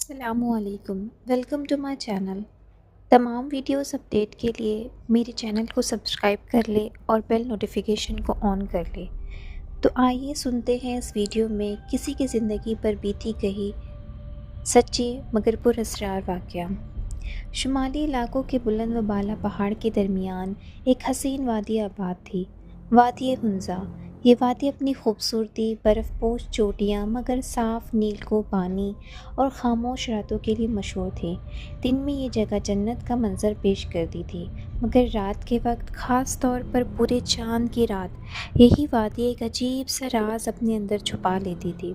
السلام علیکم، welcome to my channel. تمام ویڈیوز اپڈیٹ کے لیے میرے چینل کو سبسکرائب کر لے اور بیل نوٹیفیکیشن کو آن کر لے۔ تو آئیے سنتے ہیں اس ویڈیو میں کسی کی زندگی پر بیتی کہیں سچی مگر پر اسرار واقعہ۔ شمالی علاقوں کے بلند و بالا پہاڑ کے درمیان ایک حسین وادی آباد تھی، وادی ہنزا۔ یہ وادی اپنی خوبصورتی، برف پوش چوٹیاں، مگر صاف نیل کو پانی اور خاموش راتوں کے لیے مشہور تھی۔ دن میں یہ جگہ جنت کا منظر پیش کرتی تھی، مگر رات کے وقت، خاص طور پر پورے چاند کی رات، یہی وادی ایک عجیب سا راز اپنے اندر چھپا لیتی تھی۔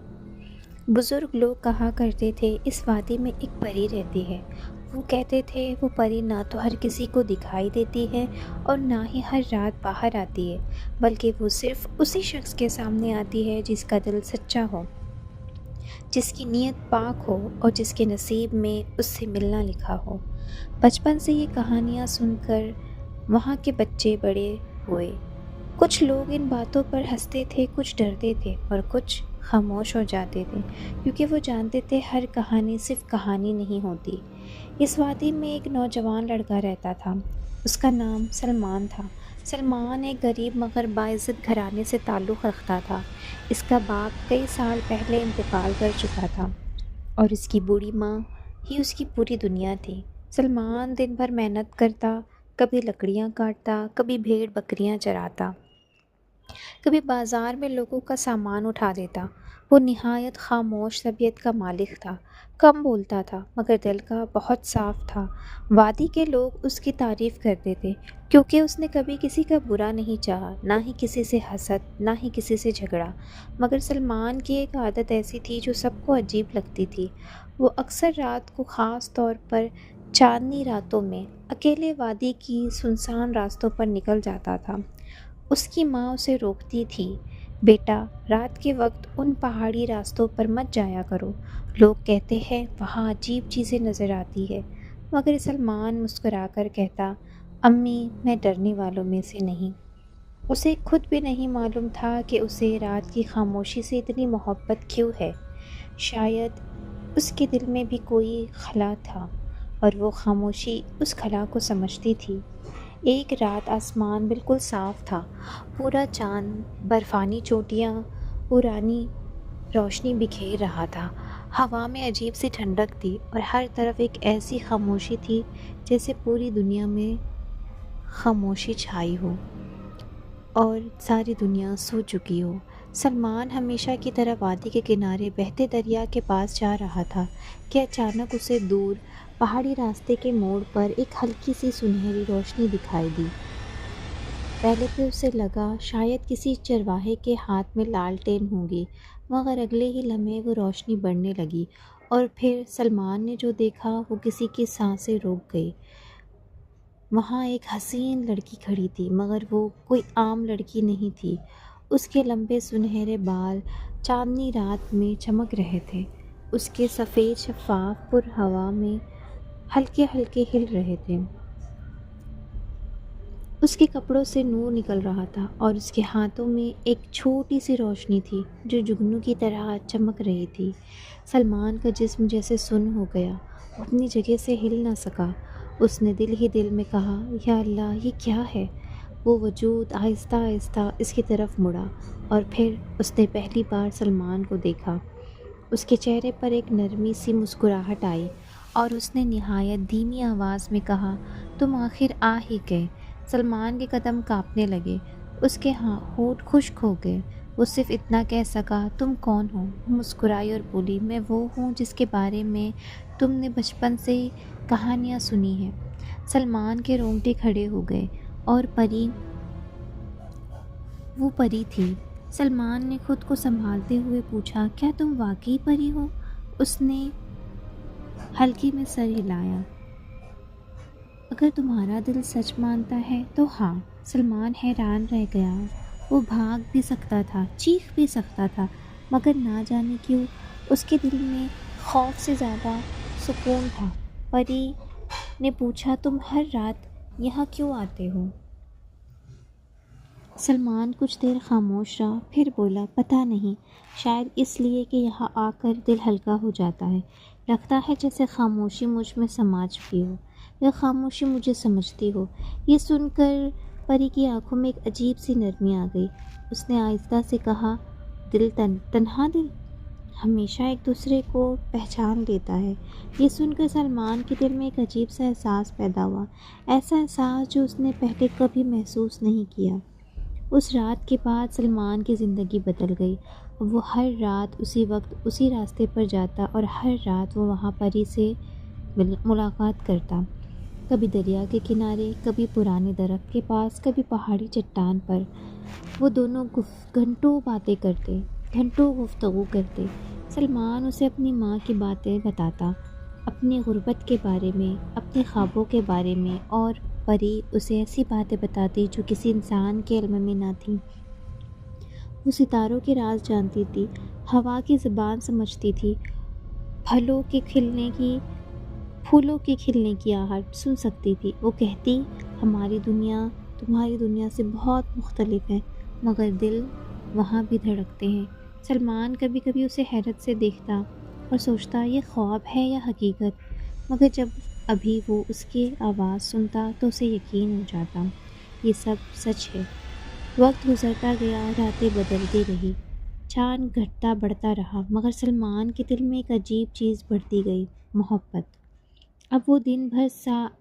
بزرگ لوگ کہا کرتے تھے اس وادی میں ایک پری رہتی ہے۔ وہ کہتے تھے وہ پری نہ تو ہر کسی کو دکھائی دیتی ہے اور نہ ہی ہر رات باہر آتی ہے، بلکہ وہ صرف اسی شخص کے سامنے آتی ہے جس کا دل سچا ہو، جس کی نیت پاک ہو اور جس کے نصیب میں اس سے ملنا لکھا ہو۔ بچپن سے یہ کہانیاں سن کر وہاں کے بچے بڑے ہوئے۔ کچھ لوگ ان باتوں پر ہنستے تھے، کچھ ڈرتے تھے اور کچھ خاموش ہو جاتے تھے، کیونکہ وہ جانتے تھے ہر کہانی صرف کہانی نہیں ہوتی۔ اس وادی میں ایک نوجوان لڑکا رہتا تھا، اس کا نام سلمان تھا۔ سلمان ایک غریب مگر باعزت گھرانے سے تعلق رکھتا تھا۔ اس کا باپ کئی سال پہلے انتقال کر چکا تھا اور اس کی بوڑھی ماں ہی اس کی پوری دنیا تھی۔ سلمان دن بھر محنت کرتا، کبھی لکڑیاں کاٹتا، کبھی بھیڑ بکریاں چراتا، کبھی بازار میں لوگوں کا سامان اٹھا دیتا۔ وہ نہایت خاموش طبیعت کا مالک تھا، کم بولتا تھا مگر دل کا بہت صاف تھا۔ وادی کے لوگ اس کی تعریف کرتے تھے کیونکہ اس نے کبھی کسی کا برا نہیں چاہا، نہ ہی کسی سے حسد، نہ ہی کسی سے جھگڑا۔ مگر سلمان کی ایک عادت ایسی تھی جو سب کو عجیب لگتی تھی۔ وہ اکثر رات کو، خاص طور پر چاندنی راتوں میں، اکیلے وادی کی سنسان راستوں پر نکل جاتا تھا۔ اس کی ماں اسے روکتی تھی، بیٹا رات کے وقت ان پہاڑی راستوں پر مت جایا کرو، لوگ کہتے ہیں وہاں عجیب چیزیں نظر آتی ہے۔ مگر سلمان مسکرا کر کہتا، امی میں ڈرنے والوں میں سے نہیں۔ اسے خود بھی نہیں معلوم تھا کہ اسے رات کی خاموشی سے اتنی محبت کیوں ہے۔ شاید اس کے دل میں بھی کوئی خلا تھا اور وہ خاموشی اس خلا کو سمجھتی تھی۔ ایک رات آسمان بالکل صاف تھا، پورا چاند برفانی چوٹیاں پرانی روشنی بکھیر رہا تھا۔ ہوا میں عجیب سی ٹھنڈک تھی اور ہر طرف ایک ایسی خاموشی تھی جیسے پوری دنیا میں خاموشی چھائی ہو اور ساری دنیا سو چکی ہو۔ سلمان ہمیشہ کی طرح وادی کے کنارے بہتے دریا کے پاس جا رہا تھا کہ اچانک اسے دور پہاڑی راستے کے موڑ پر ایک ہلکی سی سنہری روشنی دکھائی دی۔ پہلے تو اسے لگا شاید کسی چرواہے کے ہاتھ میں لالٹین ہوگی، مگر اگلے ہی لمحے وہ روشنی بڑھنے لگی اور پھر سلمان نے جو دیکھا وہ کسی کی سانسیں روک گئی۔ وہاں ایک حسین لڑکی کھڑی تھی، مگر وہ کوئی عام لڑکی نہیں تھی۔ اس کے لمبے سنہرے بال چاندنی رات میں چمک رہے تھے، اس کے سفید شفاف پر ہوا میں ہلکے ہلکے ہل رہے تھے۔ اس کے کپڑوں سے نور نکل رہا تھا اور اس کے ہاتھوں میں ایک چھوٹی سی روشنی تھی جو جگنو کی طرح چمک رہی تھی۔ سلمان کا جسم جیسے سن ہو گیا، وہ اپنی جگہ سے ہل نہ سکا۔ اس نے دل ہی دل میں کہا، یا اللہ یہ کیا ہے؟ وہ وجود آہستہ آہستہ اس کی طرف مڑا اور پھر اس نے پہلی بار سلمان کو دیکھا۔ اس کے چہرے پر ایک نرمی سی مسکراہٹ آئی اور اس نے نہایت دھیمی آواز میں کہا، تم آخر آ ہی گئے۔ سلمان کے قدم کانپنے لگے، اس کے ہونٹ خشک ہو گئے۔ وہ صرف اتنا کہہ سکا، تم کون ہو؟ وہ مسکرائی اور بولی، میں وہ ہوں جس کے بارے میں تم نے بچپن سے کہانیاں سنی ہیں۔ سلمان کے رونگٹے کھڑے ہو گئے، اور پری وہ پری تھی۔ سلمان نے خود کو سنبھالتے ہوئے پوچھا، کیا تم واقعی پری ہو؟ اس نے ہلکی میں سر ہلایا، اگر تمہارا دل سچ مانتا ہے تو ہاں۔ سلمان حیران رہ گیا، وہ بھاگ بھی سکتا تھا، چیخ بھی سکتا تھا، مگر نہ جانے کیوں اس کے دل میں خوف سے زیادہ سکون تھا۔ پری نے پوچھا، تم ہر رات یہاں کیوں آتے ہو؟ سلمان کچھ دیر خاموش رہا، پھر بولا، پتہ نہیں، شاید اس لیے کہ یہاں آ کر دل ہلکا ہو جاتا ہے۔ لگتا ہے جیسے خاموشی مجھ میں سما چکی ہو، یا خاموشی مجھے سمجھتی ہو۔ یہ سن کر پری کی آنکھوں میں ایک عجیب سی نرمی آ گئی۔ اس نے آہستہ سے کہا، دل تنہا دل ہمیشہ ایک دوسرے کو پہچان لیتا ہے۔ یہ سن کر سلمان کے دل میں ایک عجیب سا احساس پیدا ہوا، ایسا احساس جو اس نے پہلے کبھی محسوس نہیں کیا۔ اس رات کے بعد سلمان کی زندگی بدل گئی۔ وہ ہر رات اسی وقت اسی راستے پر جاتا اور ہر رات وہ وہاں پری سے ملاقات کرتا۔ کبھی دریا کے کنارے، کبھی پرانے درخت کے پاس، کبھی پہاڑی چٹان پر۔ وہ دونوں گھنٹوں باتیں کرتے، گھنٹوں گفتگو کرتے۔ سلمان اسے اپنی ماں کی باتیں بتاتا، اپنی غربت کے بارے میں، اپنے خوابوں کے بارے میں، اور پری اسے ایسی باتیں بتاتی جو کسی انسان کے علم میں نہ تھیں۔ وہ ستاروں کے راز جانتی تھی، ہوا کی زبان سمجھتی تھی، پھولوں کے کھلنے کی آہٹ سن سکتی تھی۔ وہ کہتی، ہماری دنیا تمہاری دنیا سے بہت مختلف ہے، مگر دل وہاں بھی دھڑکتے ہیں۔ سلمان کبھی کبھی اسے حیرت سے دیکھتا اور سوچتا، یہ خواب ہے یا حقیقت؟ مگر جب ابھی وہ اس کی آواز سنتا تو اسے یقین ہو جاتا، یہ سب سچ ہے۔ وقت گزرتا گیا، راتیں بدلتی رہی، چاند گھٹتا بڑھتا رہا، مگر سلمان کے دل میں ایک عجیب چیز بڑھتی گئی، محبت۔ اب وہ دن بھر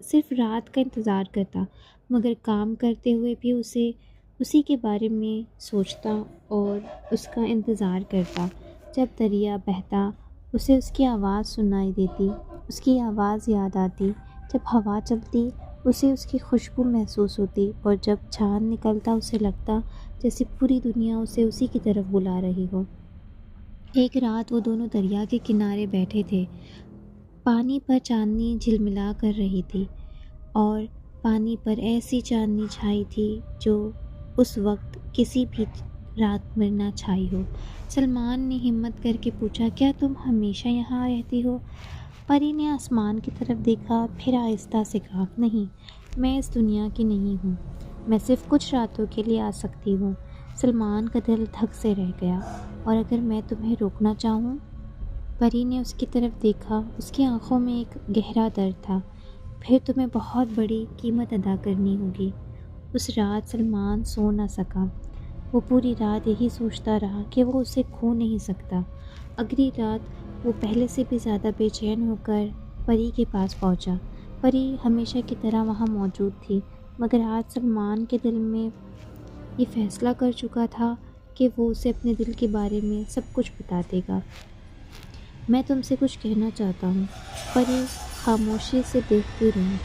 صرف رات کا انتظار کرتا، مگر کام کرتے ہوئے بھی اسی کے بارے میں سوچتا اور اس کا انتظار کرتا۔ جب دریا بہتا، اسے اس کی آواز سنائی دیتی، اس کی آواز یاد آتی۔ جب ہوا چلتی، اسے اس کی خوشبو محسوس ہوتی، اور جب چاند نکلتا اسے لگتا جیسے پوری دنیا اسے اسی کی طرف بلا رہی ہو۔ ایک رات وہ دونوں دریا کے کنارے بیٹھے تھے۔ پانی پر چاندنی جھلملا کر رہی تھی، اور پانی پر ایسی چاندنی چھائی تھی جو اس وقت کسی بھی رات میں نہ چھائی ہو۔ سلمان نے ہمت کر کے پوچھا، کیا تم ہمیشہ یہاں رہتی ہو؟ پری نے آسمان کی طرف دیکھا، پھر آہستہ سے کہا، نہیں، میں اس دنیا کی نہیں ہوں، میں صرف کچھ راتوں کے لیے آ سکتی ہوں۔ سلمان کا دل دھک سے رہ گیا، اور اگر میں تمہیں روکنا چاہوں؟ پری نے اس کی طرف دیکھا، اس کی آنکھوں میں ایک گہرا درد تھا، پھر تمہیں بہت بڑی قیمت ادا کرنی ہوگی۔ اس رات سلمان سو نہ سکا، وہ پوری رات یہی سوچتا رہا کہ وہ اسے کھو نہیں سکتا۔ اگلی رات وہ پہلے سے بھی زیادہ بے چین ہو کر پری کے پاس پہنچا۔ پری ہمیشہ کی طرح وہاں موجود تھی، مگر آج سلمان کے دل میں یہ فیصلہ کر چکا تھا کہ وہ اسے اپنے دل کے بارے میں سب کچھ بتا دے گا۔ میں تم سے کچھ کہنا چاہتا ہوں۔ پری خاموشی سے دیکھتی رہی۔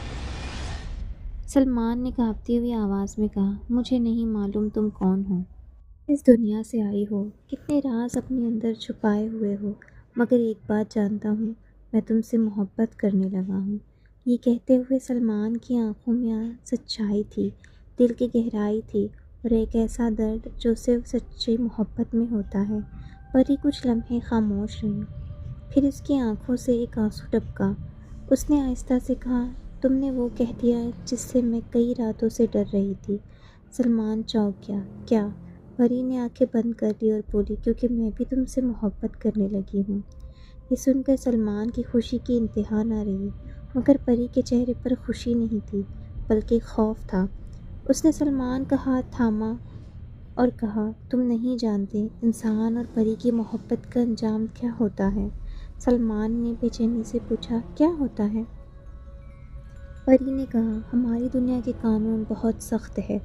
سلمان نے کانپتی ہوئی آواز میں کہا، مجھے نہیں معلوم تم کون ہو، اس دنیا سے آئی ہو، کتنے راز اپنے اندر چھپائے ہوئے ہو، مگر ایک بات جانتا ہوں، میں تم سے محبت کرنے لگا ہوں۔ یہ کہتے ہوئے سلمان کی آنکھوں میں سچائی تھی، دل کی گہرائی تھی، اور ایک ایسا درد جو صرف سچی محبت میں ہوتا ہے۔ پری کچھ لمحے خاموش رہی، پھر اس کی آنکھوں سے ایک آنسو ٹپکا۔ اس نے آہستہ سے کہا، تم نے وہ کہہ دیا جس سے میں کئی راتوں سے ڈر رہی تھی۔ سلمان چونک گیا۔ کیا؟ پری نے آنکھیں بند کر لی اور بولی، کیونکہ میں بھی تم سے محبت کرنے لگی ہوں۔ یہ سن کر سلمان کی خوشی کی انتہا نہ رہی، مگر پری کے چہرے پر خوشی نہیں تھی، بلکہ خوف تھا۔ اس نے سلمان کا ہاتھ تھاما اور کہا، تم نہیں جانتے انسان اور پری کی محبت کا انجام کیا ہوتا ہے۔ سلمان نے بے چینی سے پوچھا، کیا ہوتا ہے؟ پری نے کہا، ہماری دنیا کے قانون بہت سخت ہے۔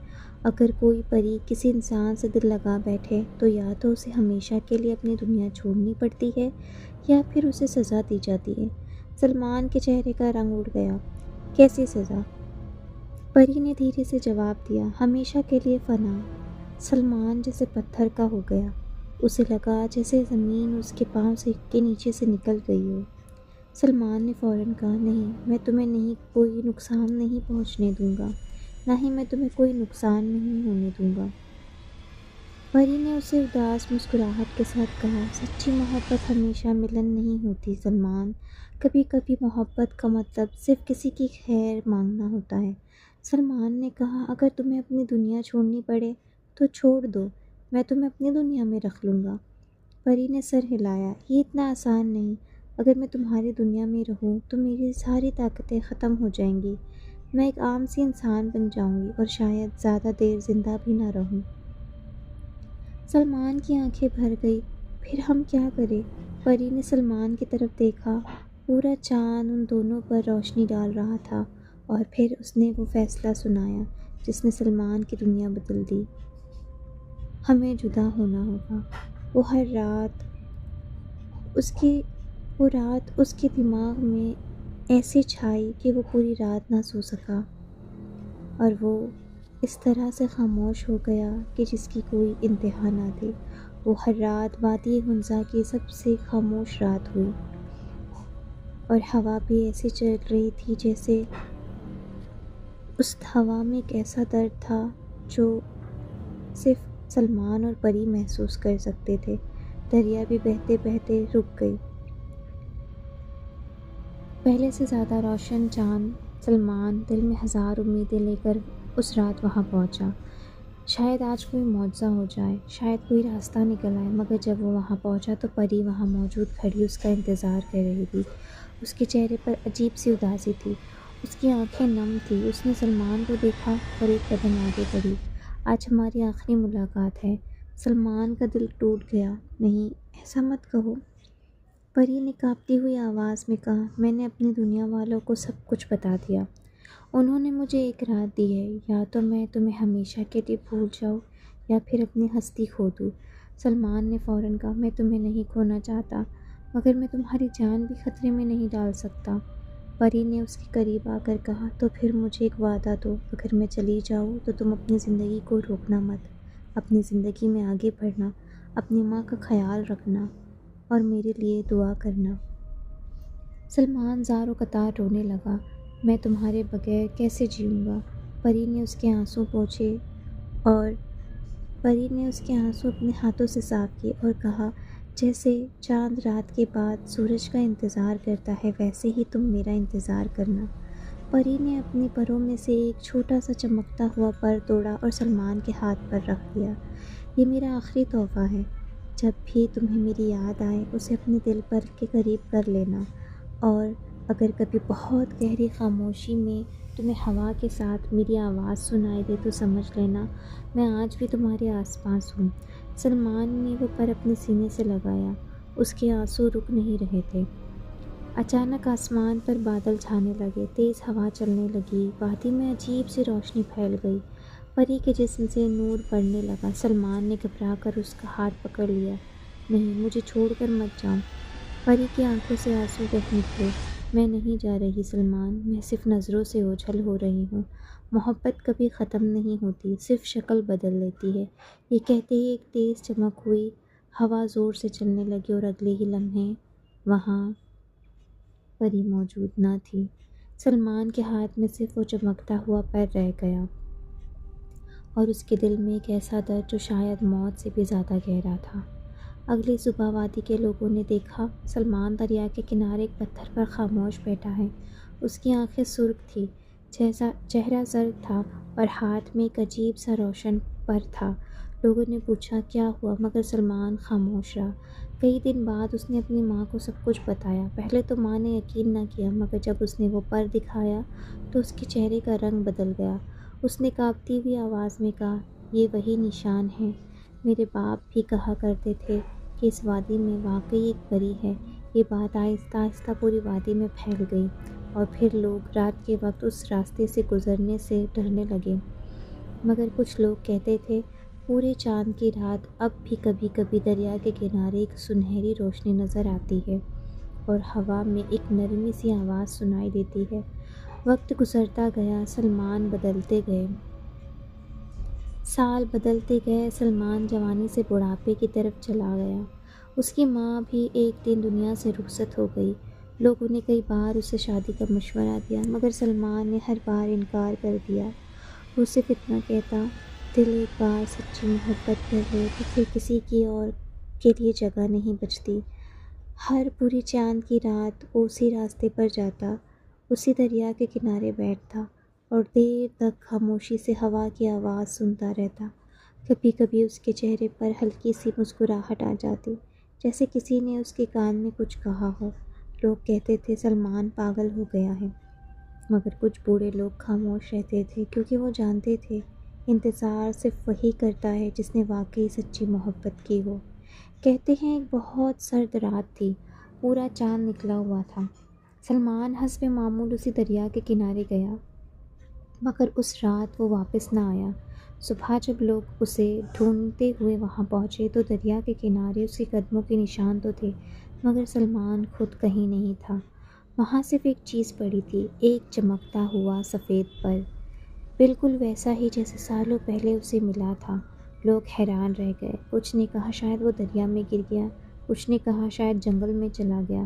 اگر کوئی پری کسی انسان سے دل لگا بیٹھے تو یا تو اسے ہمیشہ کے لیے اپنی دنیا چھوڑنی پڑتی ہے، یا پھر اسے سزا دی جاتی ہے۔ سلمان کے چہرے کا رنگ اڑ گیا۔ کیسی سزا؟ پری نے دھیرے سے جواب دیا، ہمیشہ کے لیے فنا۔ سلمان جیسے پتھر کا ہو گیا، اسے لگا جیسے زمین اس کے پاؤں کے نیچے سے نکل گئی ہو۔ سلمان نے فوراً کہا، نہیں، میں تمہیں کوئی نقصان نہیں پہنچنے دوں گا، نہ ہی میں تمہیں کوئی نقصان نہیں ہونے دوں گا۔ پری نے اسے اداس مسکراہٹ کے ساتھ کہا، سچی محبت ہمیشہ ملن نہیں ہوتی سلمان، کبھی کبھی محبت کا مطلب صرف کسی کی خیر مانگنا ہوتا ہے۔ سلمان نے کہا، اگر تمہیں اپنی دنیا چھوڑنی پڑے تو چھوڑ دو، میں تمہیں اپنی دنیا میں رکھ لوں گا۔ پری نے سر ہلایا۔ یہ اتنا آسان نہیں۔ اگر میں تمہاری دنیا میں رہوں تو میری ساری طاقتیں ختم ہو جائیں گی۔ میں ایک عام سی انسان بن جاؤں گی اور شاید زیادہ دیر زندہ بھی نہ رہوں۔ سلمان کی آنکھیں بھر گئی۔ پھر ہم کیا کریں؟ پری نے سلمان کی طرف دیکھا۔ پورا چاند ان دونوں پر روشنی ڈال رہا تھا، اور پھر اس نے وہ فیصلہ سنایا جس نے سلمان کی دنیا بدل دی۔ ہمیں جدا ہونا ہوگا۔ وہ رات اس کے دماغ میں ایسے چھائی کہ وہ پوری رات نہ سو سکا، اور وہ اس طرح سے خاموش ہو گیا کہ جس کی کوئی انتہا نہ تھی۔ وہ ہر رات وادی ہنزا کی سب سے خاموش رات ہوئی، اور ہوا بھی ایسی چل رہی تھی جیسے اس ہوا میں ایک ایسا درد تھا جو صرف سلمان اور پری محسوس کر سکتے تھے۔ دریا بھی بہتے بہتے رک گئی۔ پہلے سے زیادہ روشن چاند۔ سلمان دل میں ہزار امیدیں لے کر اس رات وہاں پہنچا۔ شاید آج کوئی معجزہ ہو جائے، شاید کوئی راستہ نکل آئے۔ مگر جب وہ وہاں پہنچا تو پری وہاں موجود کھڑی اس کا انتظار کر رہی تھی۔ اس کے چہرے پر عجیب سی اداسی تھی، اس کی آنکھیں نم تھیں۔ اس نے سلمان کو دیکھا اور ایک قدم آگے بڑھی۔ آج ہماری آخری ملاقات ہے۔ سلمان کا دل ٹوٹ گیا۔ نہیں، ایسا مت کہو، پری نے کانپتی ہوئی آواز میں کہا۔ میں نے اپنی دنیا والوں کو سب کچھ بتا دیا۔ انہوں نے مجھے ایک رات دی ہے، یا تو میں تمہیں ہمیشہ کے لیے بھول جاؤں یا پھر اپنی ہستی کھو دوں۔ سلمان نے فوراً کہا، میں تمہیں نہیں کھونا چاہتا، مگر میں تمہاری جان بھی خطرے میں نہیں ڈال سکتا۔ پری نے اس کے قریب آ کر کہا، تو پھر مجھے ایک وعدہ دو، اگر میں چلی جاؤں تو تم اپنی زندگی کو روکنا مت، اپنی زندگی میں آگے بڑھنا، اپنی ماں کا خیال رکھنا اور میرے لیے دعا کرنا۔ سلمان زار و قطار رونے لگا۔ میں تمہارے بغیر کیسے جیوں گا؟ پری نے اس کے آنسو اپنے ہاتھوں سے صاف کیے اور کہا، جیسے چاند رات کے بعد سورج کا انتظار کرتا ہے، ویسے ہی تم میرا انتظار کرنا۔ پری نے اپنی پروں میں سے ایک چھوٹا سا چمکتا ہوا پر توڑا اور سلمان کے ہاتھ پر رکھ دیا۔ یہ میرا آخری تحفہ ہے۔ جب بھی تمہیں میری یاد آئے اسے اپنے دل پر کے قریب کر لینا، اور اگر کبھی بہت گہری خاموشی میں تمہیں ہوا کے ساتھ میری آواز سنائی دے تو سمجھ لینا میں آج بھی تمہارے آس پاس ہوں۔ سلمان نے وہ پر اپنے سینے سے لگایا۔ اس کے آنسو رک نہیں رہے تھے۔ اچانک آسمان پر بادل چھانے لگے، تیز ہوا چلنے لگی، وادی میں عجیب سی روشنی پھیل گئی، پری کے جسم سے نور پڑنے لگا۔ سلمان نے گھبرا کر اس کا ہاتھ پکڑ لیا۔ نہیں، مجھے چھوڑ کر مت جاؤ۔ پری کی آنکھوں سے آنسو بہہ نکلے۔ میں نہیں جا رہی سلمان، میں صرف نظروں سے اوجھل ہو رہی ہوں۔ محبت کبھی ختم نہیں ہوتی، صرف شکل بدل لیتی ہے۔ یہ کہتے ہی ایک تیز چمک ہوئی، ہوا زور سے چلنے لگی اور اگلے ہی لمحے وہاں پری موجود نہ تھی۔ سلمان کے ہاتھ میں صرف وہ چمکتا ہوا پر رہ گیا، اور اس کے دل میں ایک ایسا درد جو شاید موت سے بھی زیادہ گہرا تھا۔ اگلی صبح وادی کے لوگوں نے دیکھا سلمان دریا کے کنارے ایک پتھر پر خاموش بیٹھا ہے۔ اس کی آنکھیں سرخ تھیں، چہرہ زرد تھا اور ہاتھ میں ایک عجیب سا روشن پر تھا۔ لوگوں نے پوچھا کیا ہوا، مگر سلمان خاموش رہا۔ کئی دن بعد اس نے اپنی ماں کو سب کچھ بتایا۔ پہلے تو ماں نے یقین نہ کیا، مگر جب اس نے وہ پر دکھایا تو اس کے چہرے کا رنگ بدل گیا۔ اس نے کانپتی ہوئی آواز میں کہا، یہ وہی نشان ہے، میرے باپ بھی کہا کرتے تھے کہ اس وادی میں واقعی ایک پری ہے۔ یہ بات آہستہ آہستہ پوری وادی میں پھیل گئی، اور پھر لوگ رات کے وقت اس راستے سے گزرنے سے ڈرنے لگے۔ مگر کچھ لوگ کہتے تھے پورے چاند کی رات اب بھی کبھی کبھی دریا کے کنارے ایک سنہری روشنی نظر آتی ہے، اور ہوا میں ایک نرمی سی آواز سنائی دیتی ہے۔ وقت گزرتا گیا، سلمان بدلتے گئے، سال بدلتے گئے، سلمان جوانی سے بڑھاپے کی طرف چلا گیا۔ اس کی ماں بھی ایک دن دنیا سے رخصت ہو گئی۔ لوگوں نے کئی بار اسے شادی کا مشورہ دیا، مگر سلمان نے ہر بار انکار کر دیا۔ وہ صرف اتنا کہتا، دل ایک بار سچی محبت کر لے تو پھر کسی کی اور کے لیے جگہ نہیں بچتی۔ ہر پوری چاند کی رات وہ اسی راستے پر جاتا، اسی دریا کے کنارے بیٹھتا اور دیر تک خاموشی سے ہوا کی آواز سنتا رہتا۔ کبھی کبھی اس کے چہرے پر ہلکی سی مسکراہٹ آ جاتی، جیسے کسی نے اس کے کان میں کچھ کہا ہو۔ لوگ کہتے تھے سلمان پاگل ہو گیا ہے، مگر کچھ بوڑھے لوگ خاموش رہتے تھے، کیونکہ وہ جانتے تھے انتظار صرف وہی کرتا ہے جس نے واقعی سچی محبت کی ہو۔ کہتے ہیں ایک بہت سرد رات تھی، پورا چاند نکلا ہوا تھا۔ سلمان حسب معمول اسی دریا کے کنارے گیا، مگر اس رات وہ واپس نہ آیا۔ صبح جب لوگ اسے ڈھونڈتے ہوئے وہاں پہنچے تو دریا کے کنارے اس کے قدموں کے نشان تو تھے، مگر سلمان خود کہیں نہیں تھا۔ وہاں صرف ایک چیز پڑی تھی، ایک چمکتا ہوا سفید پر، بالکل ویسا ہی جیسے سالوں پہلے اسے ملا تھا۔ لوگ حیران رہ گئے، کچھ نے کہا شاید وہ دریا میں گر گیا، کچھ نے کہا شاید جنگل میں چلا گیا،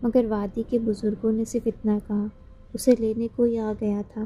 مگر وادی کے بزرگوں نے صرف اتنا کہا، اسے لینے کوئی آ گیا تھا۔